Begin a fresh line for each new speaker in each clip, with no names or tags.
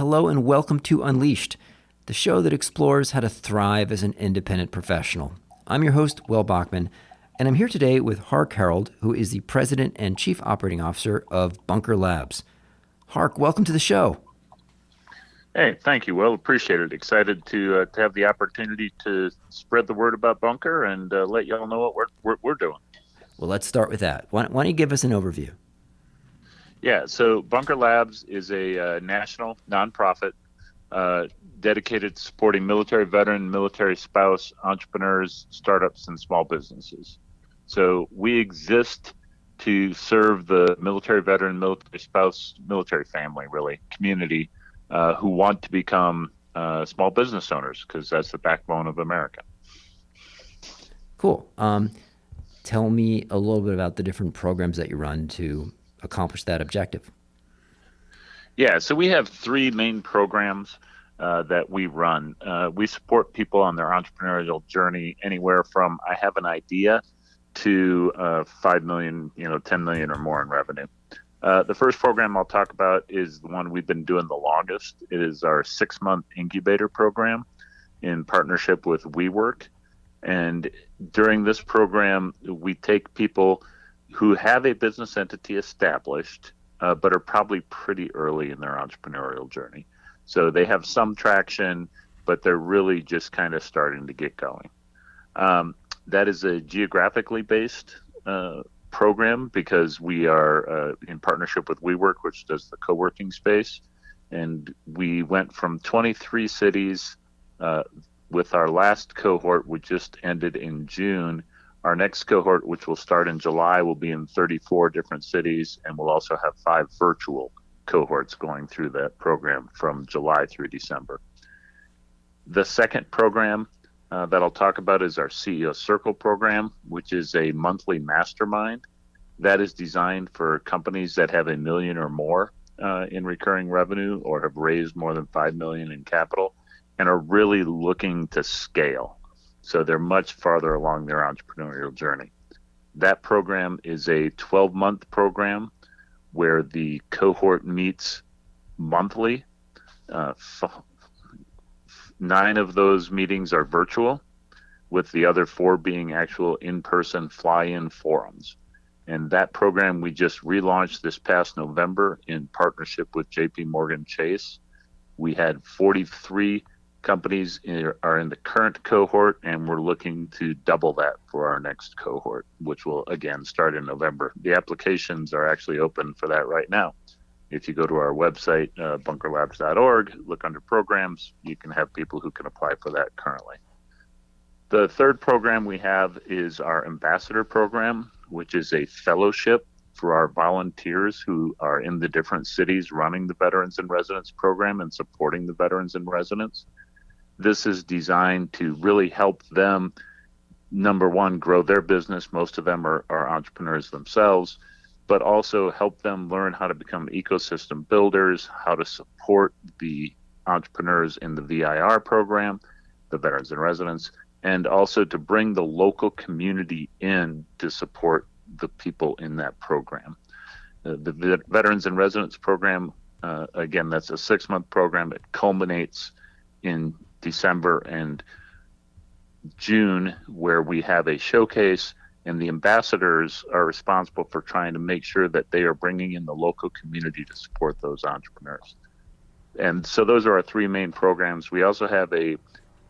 Hello and welcome to Unleashed, the show that explores how to thrive as an independent professional. I'm your host, Will Bachman, and I'm here today with Hark Herold, who is the President and Chief Operating Officer of Bunker Labs. Hark, welcome to the show.
Hey, thank you, Will. Appreciate it. Excited to have the opportunity to spread the word about Bunker and let y'all know what we're doing.
Well, let's start with that. Why don't you give us an overview?
Yeah, so Bunker Labs is a national nonprofit dedicated to supporting military veteran, military spouse, entrepreneurs, startups, and small businesses. So we exist to serve the military veteran, military spouse, military family, really, community who want to become small business owners, because that's the backbone of America.
Cool. Tell me a little bit about the different programs that you run to accomplish that objective.
Yeah, so we have three main programs that we run. We support people on their entrepreneurial journey anywhere from I have an idea to 5 million, 10 million or more in revenue. The first program I'll talk about is the one we've been doing the longest. It is our 6-month incubator program in partnership with WeWork. And during this program, we take people who have a business entity established, but are probably pretty early in their entrepreneurial journey. So they have some traction, but they're really just kind of starting to get going. That is a geographically based program because we are in partnership with WeWork, which does the co-working space. And we went from 23 cities with our last cohort, which just ended in June. Our next cohort, which will start in July, will be in 34 different cities, and we'll also have 5 virtual cohorts going through that program from July through December. The second program that I'll talk about is our CEO Circle program, which is a monthly mastermind that is designed for companies that have $1 million or more in recurring revenue or have raised more than $5 million in capital and are really looking to scale. So they're much farther along their entrepreneurial journey. That program is a 12-month program where the cohort meets monthly. 9 of those meetings are virtual, with the other 4 being actual in-person fly-in forums. And that program we just relaunched this past November in partnership with JP Morgan Chase. We had 43 companies are in the current cohort, and we're looking to double that for our next cohort, which will again start in November. The applications are actually open for that right now. If you go to our website, bunkerlabs.org, look under programs, you can have people who can apply for that currently. The third program we have is our ambassador program, which is a fellowship for our volunteers who are in the different cities running the Veterans in Residence program and supporting the Veterans in Residence. This is designed to really help them, number one, grow their business. Most of them are entrepreneurs themselves, but also help them learn how to become ecosystem builders, how to support the entrepreneurs in the VIR program, the Veterans in Residence, and also to bring the local community in to support the people in that program. The Veterans in Residence program, again, that's a 6-month program. It culminates in December and June, where we have a showcase, and the ambassadors are responsible for trying to make sure that they are bringing in the local community to support those entrepreneurs. And so those are our 3 main programs. We also have a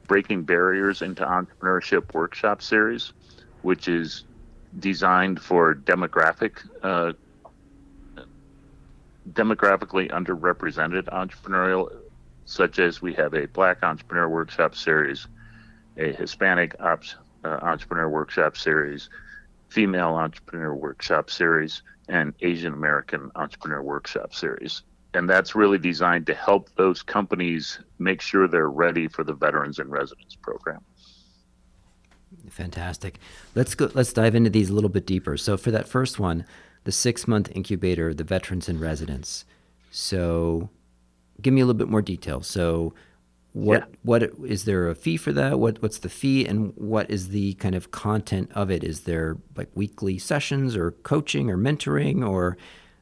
Breaking Barriers into Entrepreneurship workshop series, which is designed for demographically underrepresented entrepreneurial, such as we have a Black Entrepreneur Workshop Series, a Hispanic Entrepreneur Workshop Series, Female Entrepreneur Workshop Series, and Asian American Entrepreneur Workshop Series. And that's really designed to help those companies make sure they're ready for the Veterans in Residence program.
Fantastic. Let's dive into these a little bit deeper. So for that first one, the 6-month incubator, the Veterans in Residence. So give me a little bit more detail. So what is there a fee for that? What's the fee, and what is the kind of content of it? Is there like weekly sessions or coaching or mentoring,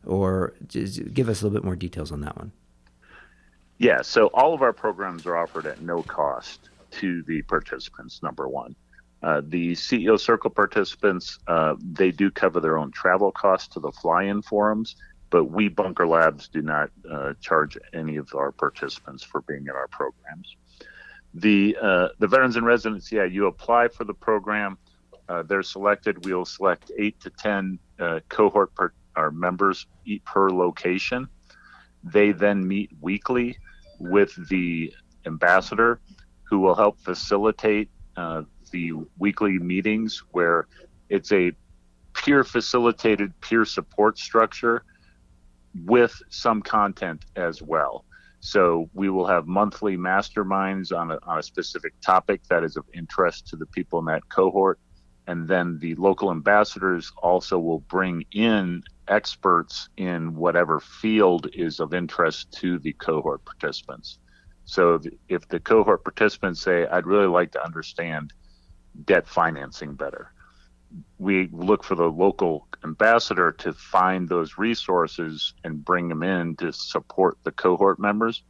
or just give us a little bit more details on that one?
Yeah, so all of our programs are offered at no cost to the participants, number one. The CEO Circle participants, they do cover their own travel costs to the fly-in forums, but we Bunker Labs do not charge any of our participants for being in our programs. The veterans in residence, yeah, you apply for the program. They're selected. We'll select 8 to 10 cohort or members per location. They then meet weekly with the ambassador, who will help facilitate the weekly meetings, where it's a peer facilitated peer support structure with some content as well. So we will have monthly masterminds on a specific topic that is of interest to the people in that cohort. And then the local ambassadors also will bring in experts in whatever field is of interest to the cohort participants. So if the cohort participants say, I'd really like to understand debt financing better, we look for the local ambassador to find those resources and bring them in to support the cohort members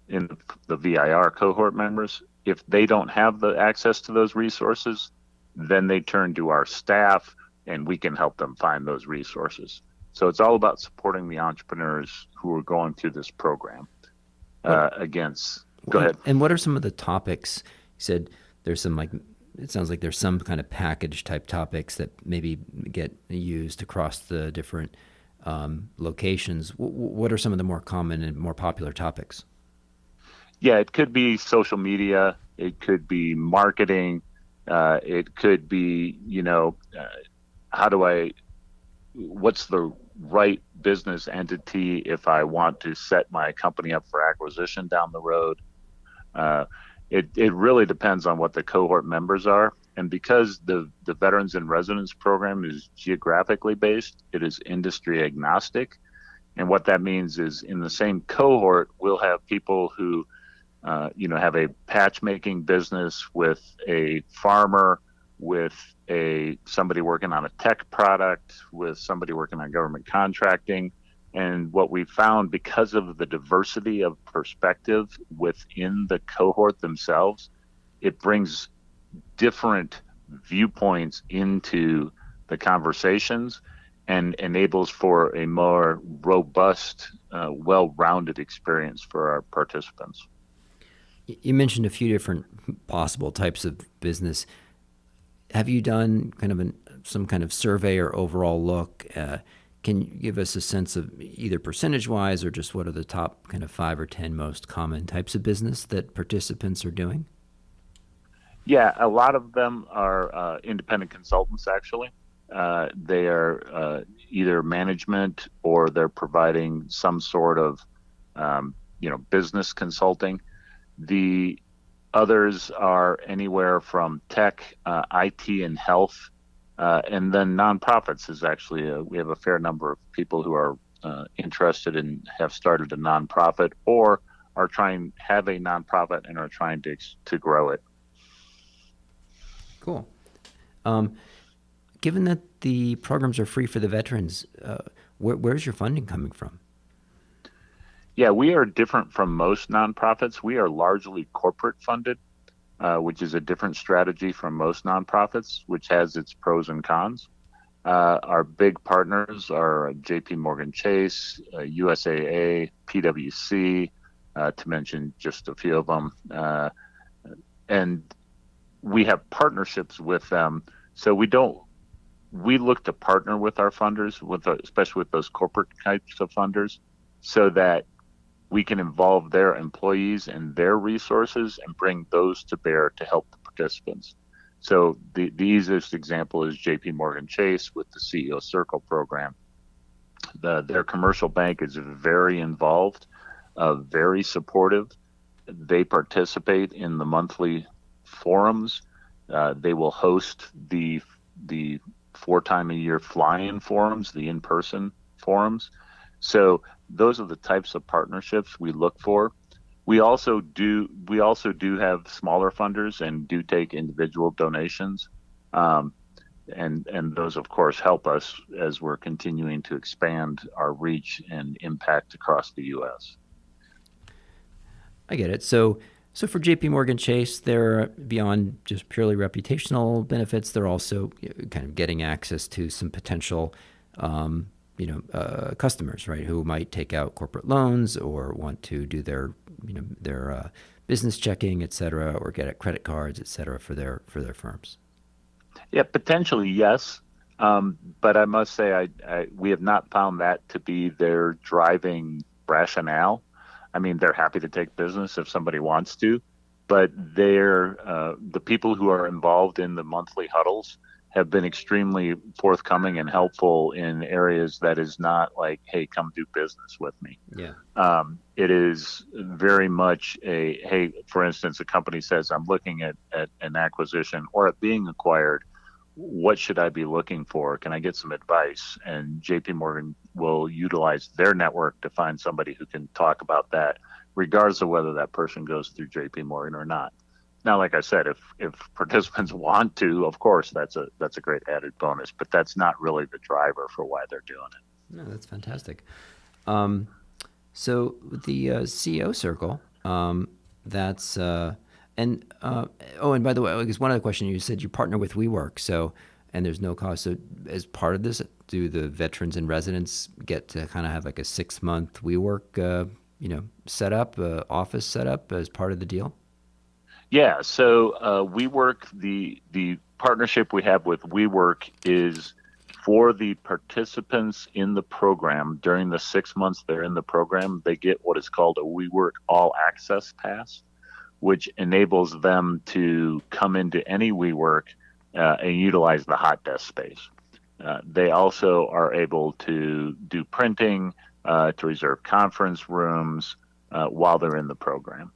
in the VIR cohort members. If they don't have the access to those resources, then they turn to our staff and we can help them find those resources. So it's all about supporting the entrepreneurs who are going through this program. Go ahead.
And what are some of the topics? You said there's some, like, it sounds like there's some kind of package type topics that maybe get used across the different locations. What are some of the more common and more popular topics?
Yeah, it could be social media. It could be marketing. It could be, what's the right business entity if I want to set my company up for acquisition down the road. It really depends on what the cohort members are. And because the Veterans in Residence program is geographically based, it is industry agnostic. And what that means is in the same cohort, we'll have people who have a patchmaking business with a farmer, with somebody working on a tech product, with somebody working on government contracting. And what we found, because of the diversity of perspective within the cohort themselves, it brings different viewpoints into the conversations and enables for a more robust, well-rounded experience for our participants.
You mentioned a few different possible types of business. Have you done kind of some kind of survey or overall look? Can you give us a sense of either percentage-wise or just what are the top kind of 5 or 10 most common types of business that participants are doing?
Yeah, a lot of them are independent consultants, actually. They are either management or they're providing some sort of, business consulting. The others are anywhere from tech, IT, and health. And then nonprofits is actually, we have a fair number of people who are interested and have started a nonprofit or have a nonprofit and are trying to grow it.
Cool. Given that the programs are free for the veterans, where's your funding coming from?
Yeah, we are different from most nonprofits. We are largely corporate funded, which is a different strategy from most nonprofits, which has its pros and cons. Our big partners are JP Morgan Chase, USAA, PwC, to mention just a few of them. And we have partnerships with them. So we look to partner with our funders, especially with those corporate types of funders, so that we can involve their employees and their resources and bring those to bear to help the participants. So the easiest example is JP Morgan Chase with the CEO Circle program. Their commercial bank is very involved, very supportive. They participate in the monthly forums. They will host the 4-time-a-year fly-in forums, the in-person forums. So those are the types of partnerships we look for. We also do have smaller funders and do take individual donations. And those, of course, help us as we're continuing to expand our reach and impact across the U.S.
I get it. So for JP Morgan Chase, they're beyond just purely reputational benefits. They're also kind of getting access to some potential, customers, right, who might take out corporate loans or want to do their business checking, et cetera, or get credit cards, et cetera, for their firms.
Yeah, potentially yes. But I must say, we have not found that to be their driving rationale. I mean, they're happy to take business if somebody wants to, but the people who are involved in the monthly huddles have been extremely forthcoming and helpful in areas that is not like, hey, come do business with me.
Yeah.
It is very much hey, for instance, a company says, I'm looking at an acquisition or at being acquired. What should I be looking for? Can I get some advice? And JP Morgan will utilize their network to find somebody who can talk about that, regardless of whether that person goes through JP Morgan or not. Now, like I said, if participants want to, of course, that's a great added bonus, but that's not really the driver for why they're doing it.
No, that's fantastic. Um, so with the CEO circle, that's and by the way, I guess one other question, you said you partner with WeWork, so and there's no cost. So as part of this, do the veterans and residents get to kind of have like a 6-month WeWork, setup, office setup as part of the deal?
Yeah, so WeWork, the partnership we have with WeWork is for the participants in the program during the 6 months they're in the program, they get what is called a WeWork All Access Pass, which enables them to come into any WeWork and utilize the hot desk space. They also are able to do printing, to reserve conference rooms while they're in the program.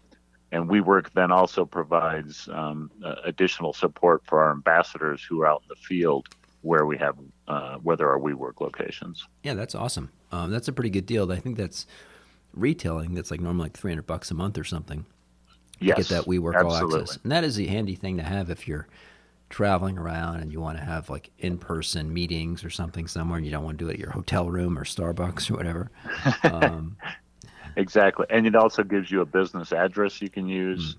And WeWork then also provides additional support for our ambassadors who are out in the field where there are WeWork locations.
Yeah, that's awesome. That's a pretty good deal. I think that's retailing. That's like normally like $300 a month or something to get that
Yes,
WeWork All
absolutely.
Access, and that is a handy thing to have if you're traveling around and you want to have like in-person meetings or something somewhere, and you don't want to do it at your hotel room or Starbucks or whatever. Um,
Exactly. And it also gives you a business address you can
mm,
use.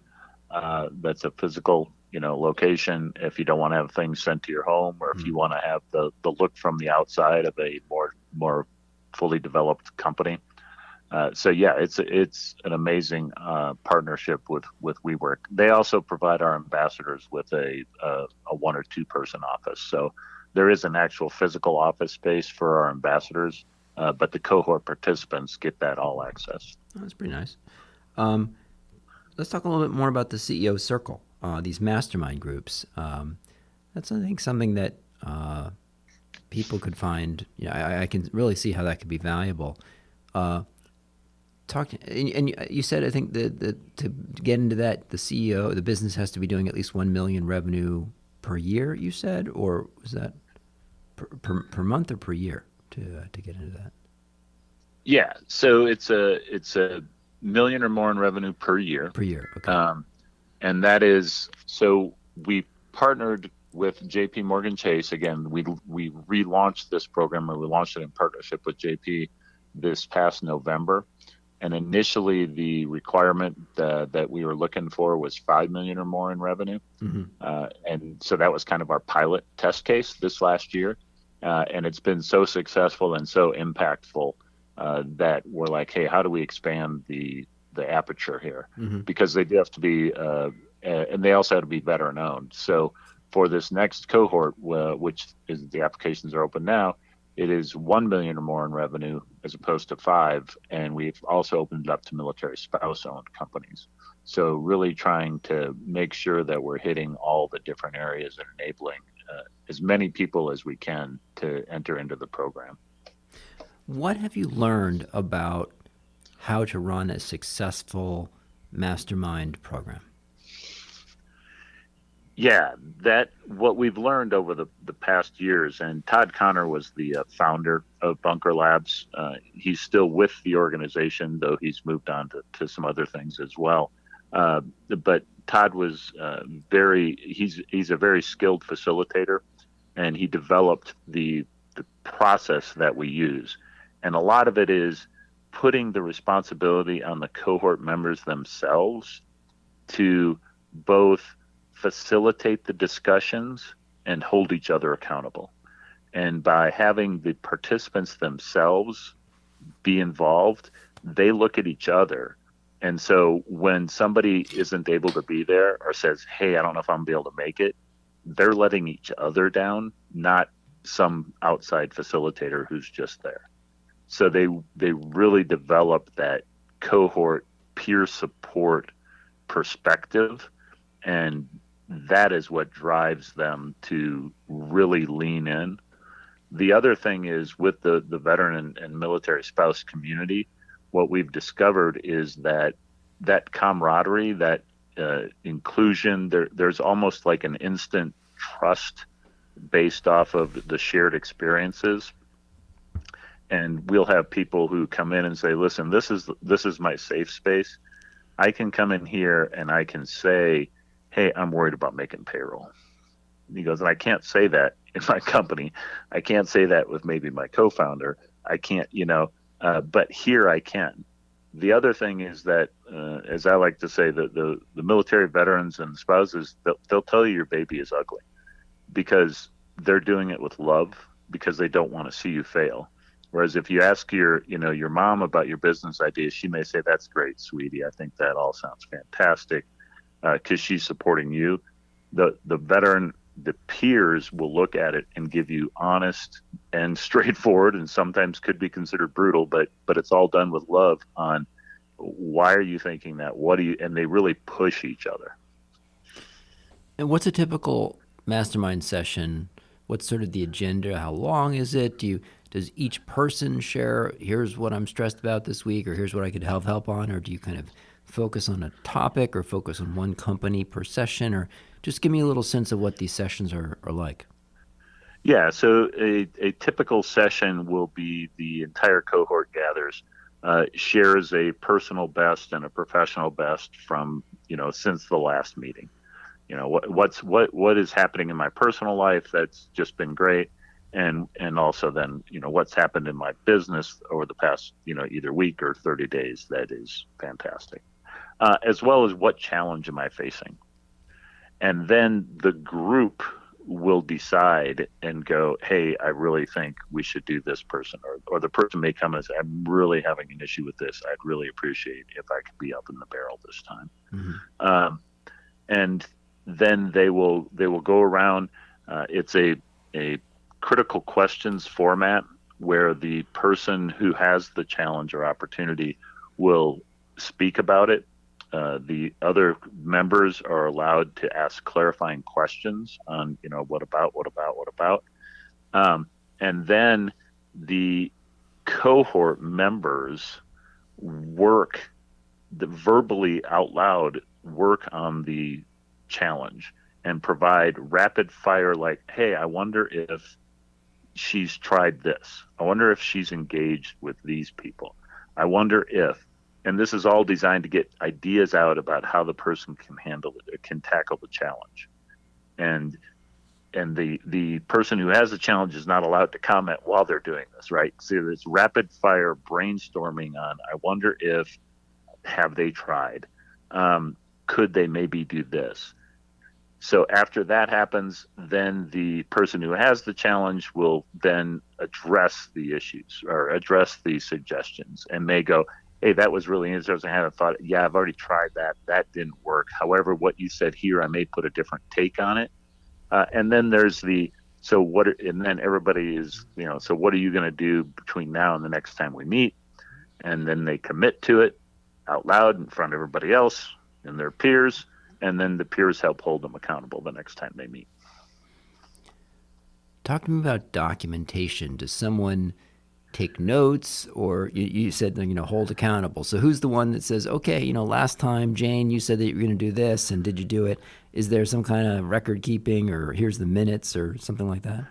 That's a physical, location if you don't want to have things sent to your home, or if
mm.
you want to have the look from the outside of a more fully developed company. So yeah, it's an amazing partnership with WeWork. They also provide our ambassadors with a 1 or 2 person office. So there is an actual physical office space for our ambassadors, but the cohort participants get that all access.
Oh, that's pretty nice. Um, let's talk a little bit more about the CEO circle, these mastermind groups. That's, I think, something that people could find. I can really see how that could be valuable. Uh, and you said, I think that to get into that, the CEO, the business has to be doing at least 1 million revenue per year. You said, or was that per month or per year to get into that?
Yeah, so it's a million or more in revenue per year.
Per year, okay.
Um, and that is so we partnered with JP Morgan Chase again. We relaunched this program, or we launched it in partnership with JP this past November. And initially, the requirement that we were looking for was 5 million or more in revenue,
Mm-hmm.
and so that was kind of our pilot test case this last year. And it's been so successful and so impactful that we're like, hey, how do we expand the aperture here?
Mm-hmm.
Because they do have to be, and they also have to be veteran owned. So for this next cohort, which is the applications are open now, it is 1 million or more in revenue as opposed to 5. And we've also opened it up to military spouse owned companies. So really trying to make sure that we're hitting all the different areas and enabling as many people as we can to enter into the program.
What have you learned about how to run a successful mastermind program?
Yeah, that what we've learned over the past years, and Todd Connor was the founder of Bunker Labs. He's still with the organization, though he's moved on to some other things as well. But Todd was he's a very skilled facilitator, and he developed the process that we use. And a lot of it is putting the responsibility on the cohort members themselves to both facilitate the discussions and hold each other accountable. And by having the participants themselves be involved, they look at each other. And so when somebody isn't able to be there or says, hey, I don't know if I'm gonna be able to make it, they're letting each other down, not some outside facilitator who's just there. So they really develop that cohort peer support perspective, and that is what drives them to really lean in. The other thing is with the veteran and military spouse community, what we've discovered is that that camaraderie, that inclusion, there's almost like an instant trust based off of the shared experiences. And we'll have people who come in and say, listen, this is my safe space. I can come in here and I can say, hey, I'm worried about making payroll. And he goes, and I can't say that in my company. I can't say that with maybe my co-founder. I can't, but here I can. The other thing is that, as I like to say, the military veterans and spouses, they'll tell you your baby is ugly because they're doing it with love because they don't want to see you fail. Whereas if you ask your mom about your business ideas, she may say, that's great, sweetie. I think that all sounds fantastic, because she's supporting you. The veteran, the peers will look at it and give you honest and straightforward, and sometimes could be considered brutal, but it's all done with love on why are you thinking that? And they really push each other.
And what's a typical mastermind session? What's sort of the agenda? How long is it? Does each person share, here's what I'm stressed about this week, or here's what I could help on? Or do you kind of focus on a topic or focus on one company per session? Or just give me a little sense of what these sessions are like.
Yeah, so a typical session will be the entire cohort gathers, shares a personal best and a professional best from, since the last meeting. What is happening in my personal life that's just been great, and also then what's happened in my business over the past either week or 30 days that is fantastic, as well as what challenge am I facing. And then the group will decide and go, hey, I really think we should do this person, or the person may come and say, I'm really having an issue with this, I'd really appreciate if I could be up in the barrel this time.
Mm-hmm.
And then they will go around. It's a critical questions format where the person who has the challenge or opportunity will speak about it. The other members are allowed to ask clarifying questions on, what about. And then the cohort members work verbally out loud, work on the challenge and provide rapid fire, like, hey, I wonder if she's tried this. I wonder if she's engaged with these people. I wonder if, and this is all designed to get ideas out about how the person can tackle the challenge. And the person who has the challenge is not allowed to comment while they're doing this, right? So it's rapid fire brainstorming on, I wonder if, have they tried? Could they maybe do this? So after that happens, then the person who has the challenge will then address the issues or address the suggestions and may go, hey, that was really interesting. I hadn't thought, yeah, I've already tried that. That didn't work. However, what you said here, I may put a different take on it. And then there's and then everybody is, so what are you going to do between now and the next time we meet? And then they commit to it out loud in front of everybody else and their peers. And then the peers help hold them accountable the next time they meet.
Talk to me about documentation. Does someone take notes, or you said hold accountable? So who's the one that says, okay, last time Jane, you said that you were going to do this, and did you do it? Is there some kind of record keeping, or here's the minutes, or something like that?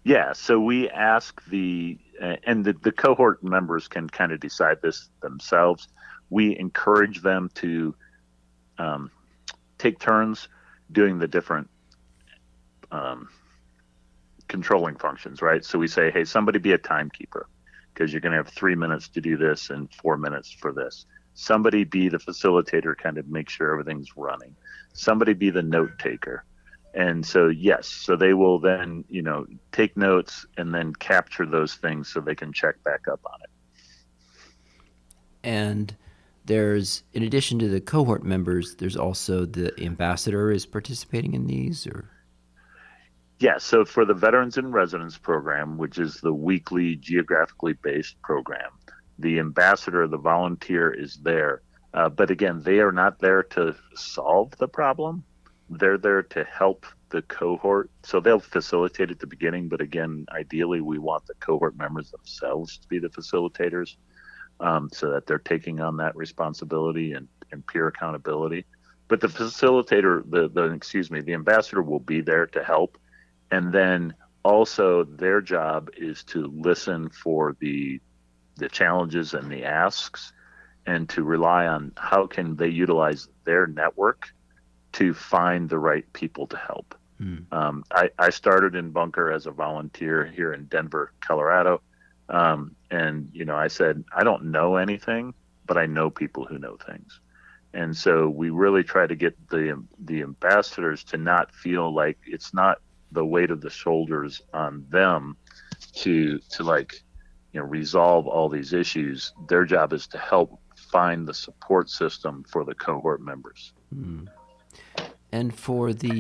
Yeah, so we ask and the cohort members can kind of decide this themselves. We encourage them to take turns doing the different controlling functions, right? So we say, hey, somebody be a timekeeper, because you're going to have 3 minutes to do this and 4 minutes for this. Somebody be the facilitator, kind of make sure everything's running. Somebody be the note taker. And so, yes, so they will then, take notes and then capture those things so they can check back up on it.
And there's, in addition to the cohort members, there's also the ambassador is participating in these, or?
Yeah, so for the Veterans in Residence program, which is the weekly geographically based program, the ambassador, the volunteer is there. But again, they are not there to solve the problem. They're there to help the cohort. So they'll facilitate at the beginning, but again, ideally, we want the cohort members themselves to be the facilitators, so that they're taking on that responsibility and peer accountability. But the facilitator, the ambassador will be there to help. And then also their job is to listen for the challenges and the asks, and to rely on how can they utilize their network to find the right people to help. I started in Bunker as a volunteer here in Denver, Colorado. And I said, I don't know anything, but I know people who know things. And so we really try to get the ambassadors to not feel like it's not the weight of the shoulders on them to resolve all these issues. Their job is to help find the support system for the cohort members.
And for the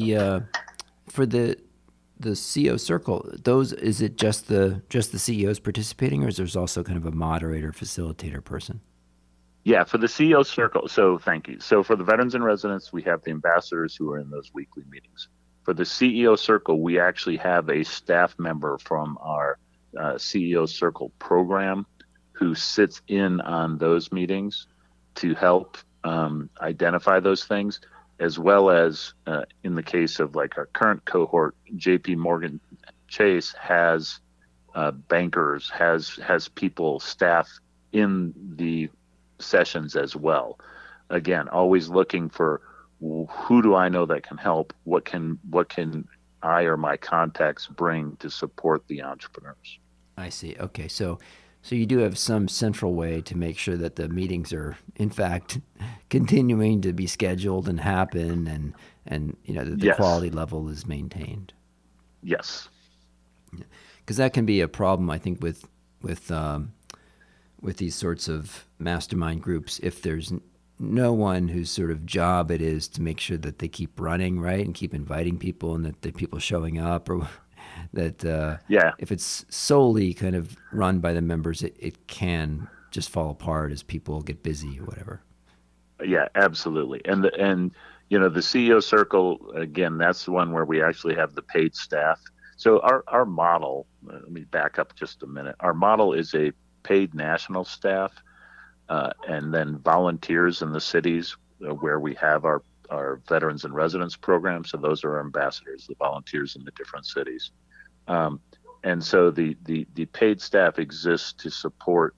CEO circle, is it just the CEOs participating, or is there's also kind of a moderator, facilitator person?
Yeah, for the CEO circle. So thank you. So for the Veterans in Residence, we have the ambassadors who are in those weekly meetings. For the CEO circle, we actually have a staff member from our CEO circle program who sits in on those meetings to help identify those things, as well as in the case of like our current cohort, JP Morgan Chase has bankers, has people, staff in the sessions as well. Again, always looking for who do I know that can help? What can I or my contacts bring to support the entrepreneurs?
I see. Okay, so you do have some central way to make sure that the meetings are, in fact, continuing to be scheduled and happen, and that the
Yes.
quality level is maintained.
Yes.
Because that can be a problem, I think, with these sorts of mastermind groups. If there's no one whose sort of job it is to make sure that they keep running, right, and keep inviting people, and that the people showing up, or that if it's solely kind of run by the members, it can just fall apart as people get busy or whatever.
Yeah, absolutely. And the CEO circle, again, that's the one where we actually have the paid staff. So our model, let me back up just a minute. Our model is a paid national staff, and then volunteers in the cities where we have our Veterans in Residence program. So those are our ambassadors, the volunteers in the different cities. And so the paid staff exists to support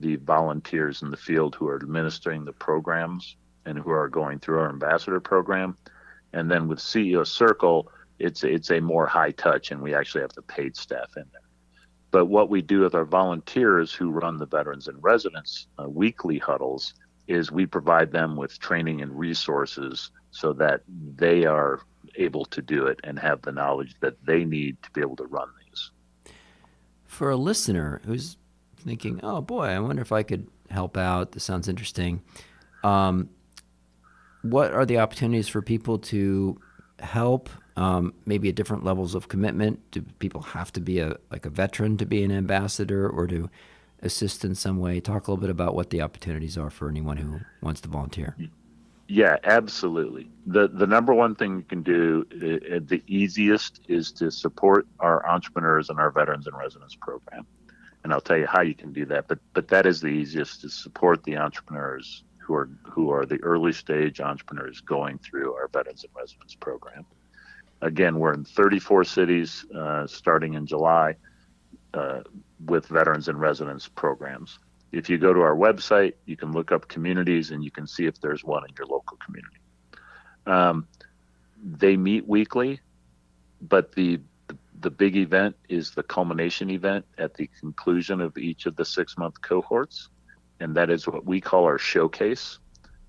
the volunteers in the field who are administering the programs and who are going through our ambassador program. And then with CEO Circle, it's a more high touch, and we actually have the paid staff in there. But what we do with our volunteers who run the Veterans in Residence weekly huddles is we provide them with training and resources so that they are able to do it and have the knowledge that they need to be able to run these.
For a listener who's thinking, oh boy, I wonder if I could help out, this sounds interesting, what are the opportunities for people to help, maybe at different levels of commitment? Do people have to be a veteran to be an ambassador, or to assist in some way? Talk a little bit about what the opportunities are for anyone who wants to volunteer.
Yeah, absolutely. The number one thing you can do, the easiest, is to support our entrepreneurs and our Veterans in Residence program. And I'll tell you how you can do that. But that is the easiest, to support the entrepreneurs who are the early stage entrepreneurs going through our Veterans in Residence program. Again, we're in 34 cities starting in July with Veterans in Residence programs. If you go to our website, you can look up communities and you can see if there's one in your local community. They meet weekly, but the The big event is the culmination event at the conclusion of each of the 6-month cohorts. And that is what we call our showcase.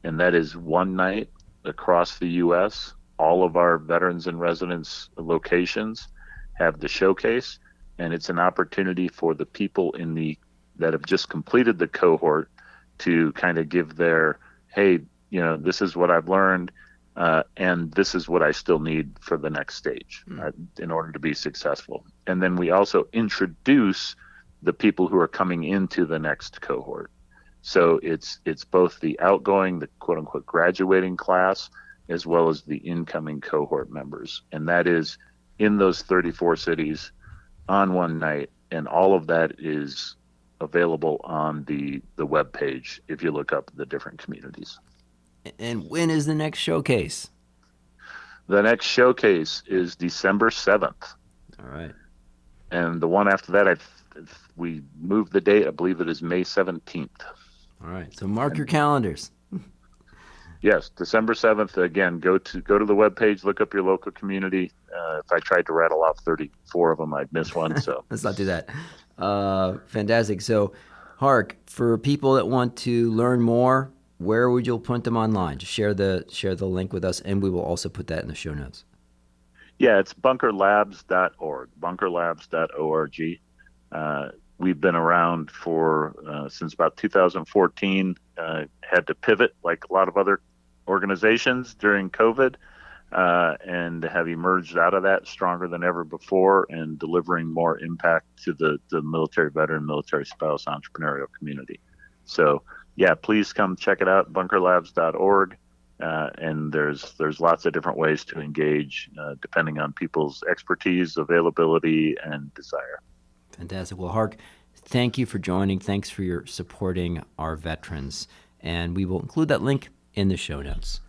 And that is one night across the U.S. All of our veterans and residents locations have the showcase. And it's an opportunity for the people that have just completed the cohort to kind of give their, hey, this is what I've learned. And this is what I still need for the next stage in order to be successful. And then we also introduce the people who are coming into the next cohort. So it's both the outgoing, the quote unquote graduating class, as well as the incoming cohort members. And that is in those 34 cities on one night. And all of that is available on the web page if you look up the different communities.
And when is the next showcase?
The next showcase is December 7th.
All right.
And the one after that, we moved the date. I believe it is May 17th.
All right. So mark your calendars.
Yes, December 7th. Again, go to the webpage, look up your local community. If I tried to rattle off 34 of them, I'd miss one. So
let's not do that. Fantastic. So, Hark, for people that want to learn more, where would you put them online? Just share the link with us, and we will also put that in the show notes.
Yeah, it's bunkerlabs.org, bunkerlabs.org. We've been around since about 2014. Had to pivot like a lot of other organizations during COVID, and have emerged out of that stronger than ever before and delivering more impact to the military veteran, military spouse entrepreneurial community. So, yeah, please come check it out, bunkerlabs.org. And there's lots of different ways to engage depending on people's expertise, availability, and desire.
Fantastic. Well, Hark, thank you for joining. Thanks for your supporting our veterans. And we will include that link in the show notes.